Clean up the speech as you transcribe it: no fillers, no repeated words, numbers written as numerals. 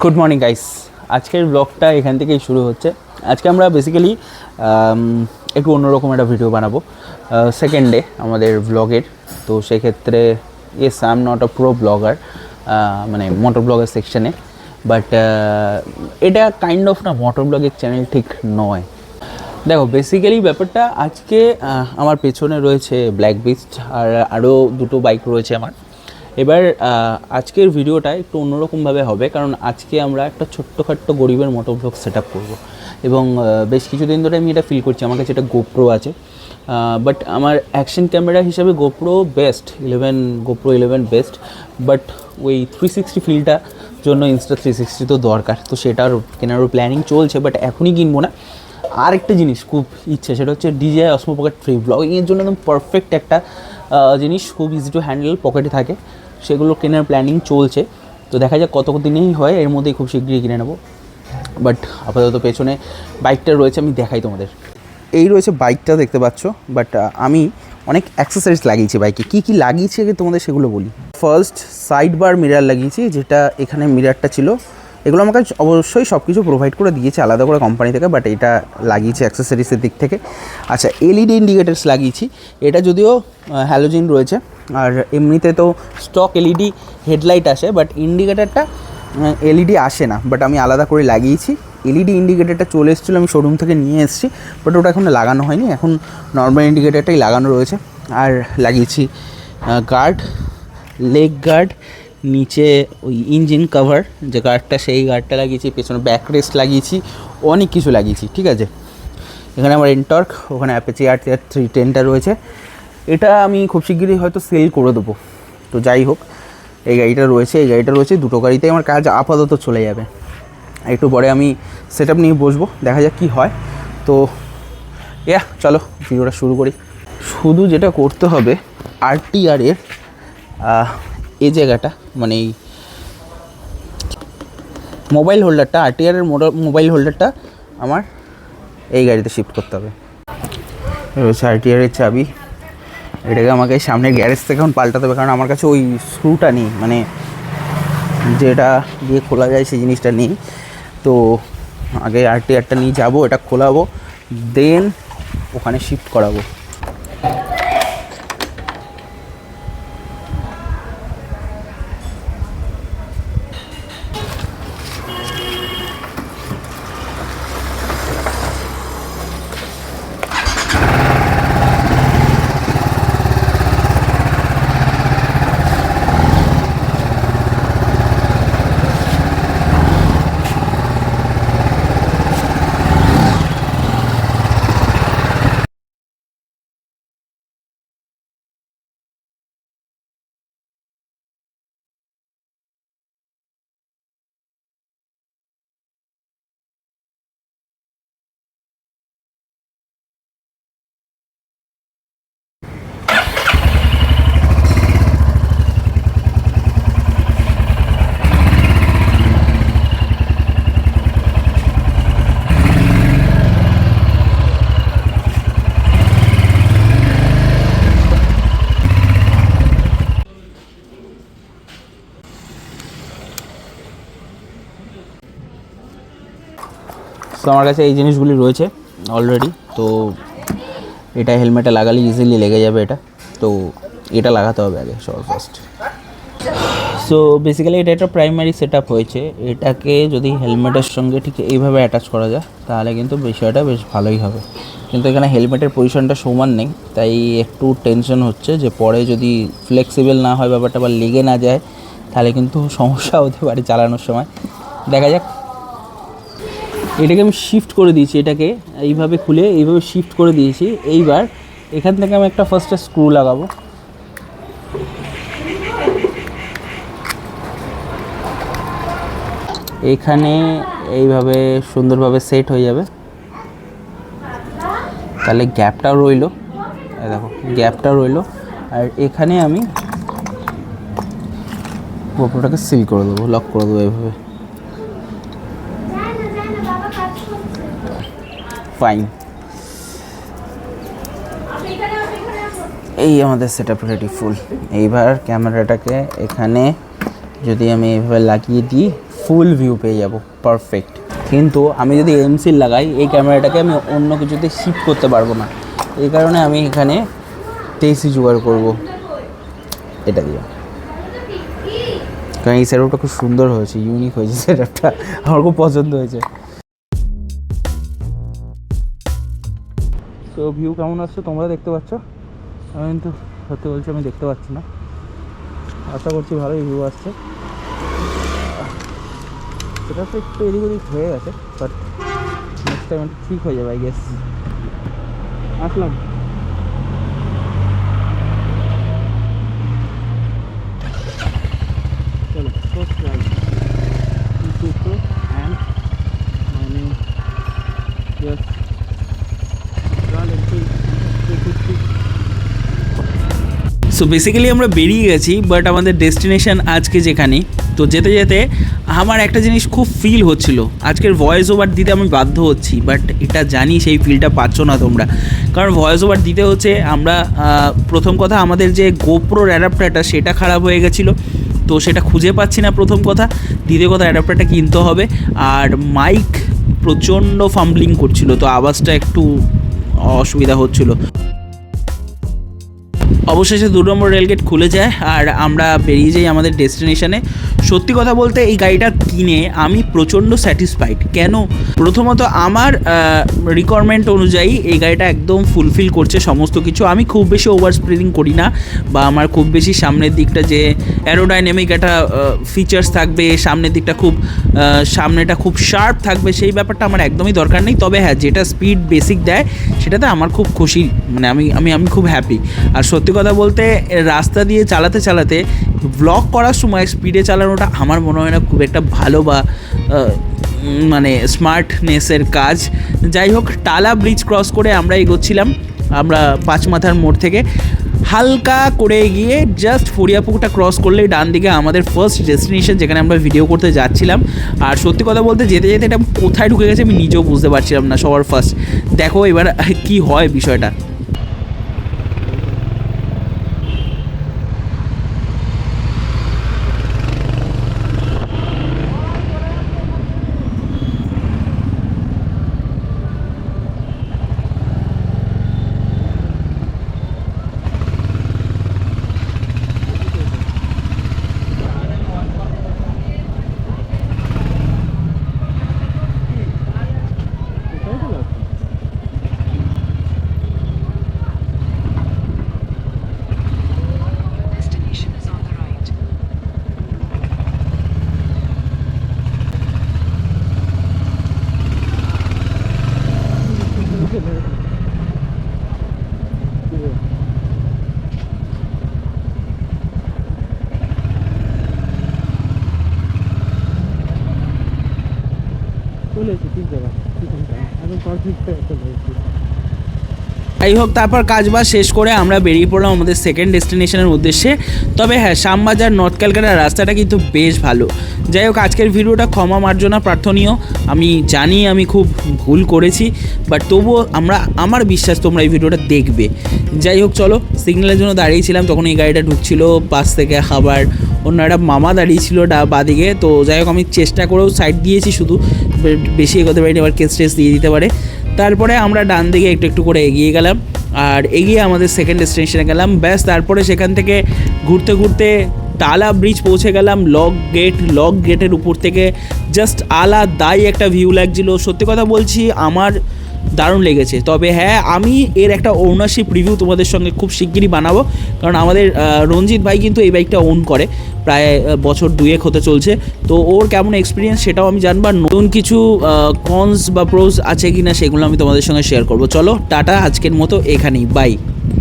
Good morning guys. আজকের ব্লগটা এখান থেকেই শুরু হচ্ছে। আজকে আমরা বেসিক্যালি একটু অন্যরকম একটা ভিডিও বানাবো সেকেন্ড ডে আমাদের ব্লগের। তো সেক্ষেত্রে yes I am not a pro blogger, মানে মোটর ব্লগের সেকশানে, বাট এটা কাইন্ড অফ না মোটর ব্লগের চ্যানেল ঠিক নয়। দেখো বেসিক্যালি ব্যাপারটা আজকে আমার পেছনে রয়েছে ব্ল্যাক বিস্ট আর আরও দুটো বাইক রয়েছে আমার। এবার আজকের ভিডিওটা একটু অন্যরকমভাবে হবে, কারণ আজকে আমরা একটা ছোট্টখাট্টো গরিবের মোটো ব্লগ সেট আপ করবো। এবং বেশ কিছুদিন ধরে আমি এটা ফিল করছি, আমার কাছে একটা গোপ্রো আছে, বাট আমার অ্যাকশন ক্যামেরা হিসাবে গোপ্রো 11 বেস্ট, বাট ওই 360 ফিলটা জন্য Insta360 তো দরকার, তো সেটার কেনারও প্ল্যানিং চলছে, বাট এখনই কিনবো না। আর একটা জিনিস খুব ইচ্ছে, সেটা হচ্ছে DJI Osmo Pocket 3 ব্লগিংয়ের জন্য একদম পারফেক্ট একটা জিনিস, খুব ইজি টু হ্যান্ডেল, পকেটে থাকে, সেগুলো কেনার প্ল্যানিং চলছে। তো দেখা যাক কত দিনেই হয়, এর মধ্যেই খুব শীঘ্রই কিনে নেবো। বাট আপাতত পেছনে বাইকটা রয়েছে, আমি দেখাই তোমাদের। এই রয়েছে বাইকটা, দেখতে পাচ্ছ, বাট আমি অনেক অ্যাক্সেসরিজ লাগিয়েছি বাইকে। কী কী লাগিয়েছি আগে তোমাদের সেগুলো বলি। ফার্স্ট সাইড বার মিরার লাগিয়েছি, যেটা এখানে মিরারটা ছিল, এগুলো আমাকে অবশ্যই সব কিছু প্রোভাইড করে দিয়েছে আলাদা করে কোম্পানি থেকে, বাট এটা লাগিয়েছি অ্যাক্সেসরিজের দিক থেকে। আচ্ছা, LED ইন্ডিকেটার্স লাগিয়েছি, এটা যদিও হ্যালোজিন রয়েছে, আর এমনিতে তো স্টক LED হেডলাইট আসে, বাট ইন্ডিকেটারটা LED আসে না, বাট আমি আলাদা করে লাগিয়েছি। LED ইন্ডিকেটারটা চলে এসেছিলো, আমি শোরুম থেকে নিয়ে এসেছি, বাট ওটা এখন লাগানো হয়নি, এখন নর্মাল ইন্ডিকেটারটাই লাগানো রয়েছে। আর লাগিয়েছি গার্ড, লেগ গার্ড, নিচে ওই ইঞ্জিন কভার যে গার্ডটা, সেই গার্ডটা লাগিয়েছি, পেছনে ব্যাক রেস্ট লাগিয়েছি, অনেক কিছু লাগিয়েছি, ঠিক আছে। এখানে আমার এনটর্ক, ওখানে অ্যাপাচি RTR 310টা রয়েছে, এটা আমি খুব শিগগিরই হয়তো সেল করে দেবো। তো যাই হোক, এই গাড়িটা রয়েছে, দুটো গাড়িতেই আমার কাজ আপাতত চলে যাবে। একটু পরে আমি সেট আপ নিয়ে বসবো, দেখা যাক কী হয়। তো চলো ভিডিওটা শুরু করি। শুধু যেটা করতে হবে, RTR এর এই জায়গাটা, মানে এই মোবাইল হোল্ডারটা, RTR এর মোবাইল হোল্ডারটা আমার এই গাড়িতে শিফট করতে হবে। রয়েছে RTR এর চাবি, এটাকে আমাকে সামনের গ্যারেজ থেকে এখন পাল্টাতে হবে, কারণ আমার কাছে ওই স্ক্রুটা নেই, মানে যেটা দিয়ে খোলা যায় সেই জিনিসটা নেই। তো আগে RTRটা নিয়ে যাবো, এটা খোলাবো, দেন ওখানে শিফট করাবো। তো আমার কাছে এই জিনিসগুলি রয়েছে অলরেডি। তো এটা হেলমেটে লাগালে ইজিলি লেগে যাবে এটা, তো এটা লাগাতে হবে আগে সবার ফার্স্ট। সো বেসিক্যালি এটা একটা প্রাইমারি সেট আপ হয়েছে, এটাকে যদি হেলমেটের সঙ্গে ঠিক এইভাবে অ্যাটাচ করা যায় তাহলে কিন্তু বিষয়টা বেশ ভালোই হবে। কিন্তু এখানে হেলমেটের পজিশনটা সমান নেই, তাই একটু টেনশন হচ্ছে যে পরে যদি ফ্লেক্সিবল না হয় ব্যাপারটা বা লেগে না যায় তাহলে কিন্তু সমস্যা হতে পারে চালানোর সময়। দেখা যাক। এটাকে আমি শিফট করে দিয়েছি, এটাকে এইভাবে খুলে এইভাবে শিফট করে দিয়েছি। এইবার এখান থেকে আমি একটা ফার্স্টে স্ক্রু লাগাবো। এখানে এইভাবে সুন্দরভাবে সেট হয়ে যাবে, তাহলে গ্যাপটাও রইলো, দেখো গ্যাপটা রইলো। আর এখানে আমি গোপ্রোটাকে সিল করে দেবো, লক করে দেবো এইভাবে। ফাইন, এই আমাদের সেট আপ রেডি ফুল। এইবার ক্যামেরাটাকে এখানে যদি আমি এইভাবে লাগিয়ে দিই, ফুল ভিউ পেয়ে যাব পারফেক্ট। কিন্তু আমি যদি এমসি লাগাই এই ক্যামেরাটাকে আমি অন্য কিছুতে শিফট করতে পারবো না, এই কারণে আমি এখানে টেসি জোগাড় করবো এটা দিয়ে। কারণ এই সেটআপটা খুব সুন্দর হয়েছে, ইউনিক হয়েছে সেটআপটা, আমার খুব পছন্দ হয়েছে। তো ভিউ কেমন আসছে তোমরা দেখতে পাচ্ছ, আমি কিন্তু সত্যি বলছি আমি দেখতে পাচ্ছি না, আশা করছি ভালোই ভিউ আসছে। সেটা তো একটু এদিক ওদিক হয়ে গেছে, বাট নেক্সট টাইম ঠিক হয়ে যাবে আই গেস। আসলাম চলো সাবস্ক্রাইব and মানে yes সো বেসিক্যালি আমরা বেরিয়ে গেছি, বাট আমাদের ডেস্টিনেশন আজকে যেখানে, তো যেতে যেতে আমার একটা জিনিস খুব ফিল হচ্ছিল, আজকের ভয়েস ওভার দিতে আমি বাধ্য হচ্ছি, বাট এটা জানি সেই ফিলটা পাচ্ছ না তোমরা, কারণ ভয়েস ওভার দিতে হচ্ছে আমরা প্রথম কথা আমাদের যে গোপ্রোর অ্যাডাপ্টারটা সেটা খারাপ হয়ে গেছিলো, তো সেটা খুঁজে পাচ্ছি না প্রথম কথা, দ্বিতীয় কথা অ্যাডাপ্টারটা কিনতে হবে, আর মাইক প্রচণ্ড ফাম্বলিং করছিল, তো আওয়াজটা একটু অসুবিধা হচ্ছিলো। অবশেষে 2 নম্বর রেলগেট খুলে যায় আর আমরা বেরিয়ে যাই আমাদের ডেস্টিনেশনে। সত্যি কথা বলতে এই গাড়িটা কিনে আমি প্রচণ্ড স্যাটিসফাইড। কেন? প্রথমত আমার রিকোয়ারমেন্ট অনুযায়ী এই গাড়িটা একদম ফুলফিল করছে সমস্ত কিছু। আমি খুব বেশি ওভার স্পিডিং করি না, বা আমার খুব বেশি সামনের দিকটা যে অ্যারোডাইনামিক একটা ফিচার্স থাকবে, সামনের দিকটা সামনেটা খুব শার্প থাকবে, সেই ব্যাপারটা আমার একদমই দরকার নেই। তবে হ্যাঁ, যেটা স্পিড বেসিক দেয় সেটাতে আমার খুব খুশি, মানে আমি খুব হ্যাপি। আর সত্যি কথা বলতে রাস্তা দিয়ে চালাতে চালাতে ব্লগ করার সময় স্পিডে চালানোটা আমার মনে হয় না খুব একটা ভালো বা মানে স্মার্টনেসের কাজ। যাই হোক, টালা ব্রিজ ক্রস করে আমরা এগোচ্ছিলাম, আমরা পাঁচমাথার মোড় থেকে হালকা করে গিয়ে জাস্ট ফরিয়াপুকুরটা ক্রস করলেই ডান দিকে আমাদের ফার্স্ট ডেস্টিনেশন, যেখানে আমরা ভিডিও করতে যাচ্ছিলাম। আর সত্যি কথা বলতে যেতে যেতে এটা কোথায় ঢুকে গেছে আমি নিজেও বুঝতে পারছিলাম না সবার ফার্স্ট। দেখো এবার কি হয় বিষয়টা। যাই হোক, তারপর কাজবাজ শেষ করে আমরা বেরিয়ে পড়লাম আমাদের সেকেন্ড ডেস্টিনেশনের উদ্দেশ্যে। তবে হ্যাঁ, শ্যামবাজার নর্থ ক্যালকাটার রাস্তাটা কিন্তু বেশ ভালো। যাই হোক, আজকের ভিডিওটা ক্ষমা মার্জনা প্রার্থনীয়, আমি জানি আমি খুব ভুল করেছি, বাট তবুও আমার বিশ্বাস তোমরা এই ভিডিওটা দেখবে। যাই হোক, চলো, সিগন্যালের জন্য দাঁড়িয়েছিলাম, তখন এই গাড়িটা ঢুকছিল পাশ থেকে, আবার অন্য একটা মামা দাঁড়িয়েছিল বাদিকে। তো যাই হোক, আমি চেষ্টা করেও সাইড দিয়েছি, শুধু বেশি এগোতে পারিনি, আবার কেস টেস দিয়ে দিতে পারে। তারপরে আমরা ডান দিকে একটু একটু করে এগিয়ে গেলাম, আর এগিয়ে আমাদের সেকেন্ড ডেস্টিনেশনে গেলাম। ব্যাস, তারপরে সেখান থেকে ঘুরতে ঘুরতে টালা ব্রিজ পৌঁছে গেলাম। লক গেটের উপর থেকে জাস্ট আলাদাই একটা ভিউ লাগছিল। সত্যি কথা বলছি, আমার দারুণ লেগেছে। তবে হ্যাঁ, আমি এর একটা ওনারশিপ রিভিউ তোমাদের সঙ্গে খুব শিগগিরই বানাবো, কারণ আমাদের রঞ্জিত ভাই কিন্তু এই বাইকটা ওন করে, প্রায় বছর 2 হতে চলছে। তো ওর কেমন এক্সপিরিয়েন্স সেটাও আমি জানবার, নতুন কিছু কনস বা প্রোস আছে কি না সেগুলো আমি তোমাদের সঙ্গে শেয়ার করবো। চলো টাটা, আজকের মতো এখানেই, বাই।